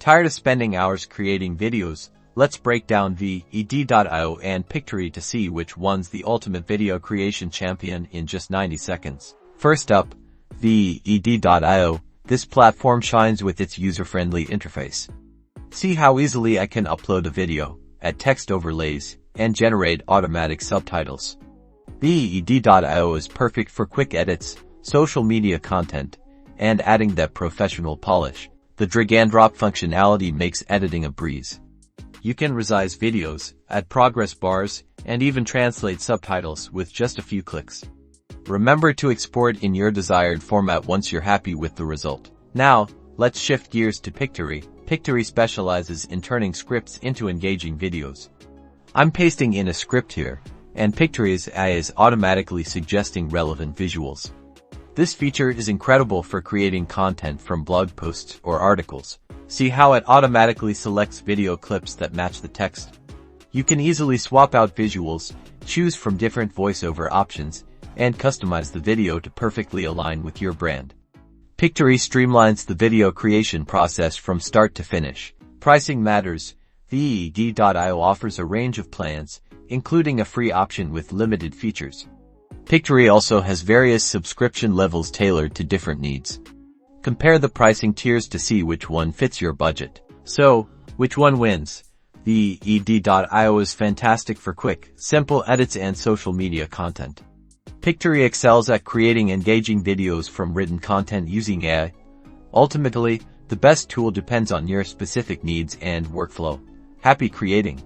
Tired of spending hours creating videos? Let's break down VED.io and Pictory to see which one's the ultimate video creation champion in just 90 seconds. First up, VED.io. This platform shines with its user-friendly interface. See how easily I can upload a video, add text overlays, and generate automatic subtitles. VED.io is perfect for quick edits, social media content, and adding that professional polish. The drag-and-drop functionality makes editing a breeze. You can resize videos, add progress bars, and even translate subtitles with just a few clicks. Remember to export in your desired format once you're happy with the result. Now, let's shift gears to Pictory. Pictory specializes in turning scripts into engaging videos. I'm pasting in a script here, and Pictory's AI is automatically suggesting relevant visuals. This feature is incredible for creating content from blog posts or articles. See how it automatically selects video clips that match the text. You can easily swap out visuals, choose from different voiceover options, and customize the video to perfectly align with your brand. Pictory streamlines the video creation process from start to finish. Pricing matters. VED.io offers a range of plans, including a free option with limited features. Pictory also has various subscription levels tailored to different needs. Compare the pricing tiers to see which one fits your budget. So, which one wins? VED.io is fantastic for quick, simple edits and social media content. Pictory excels at creating engaging videos from written content using AI. Ultimately, the best tool depends on your specific needs and workflow. Happy creating!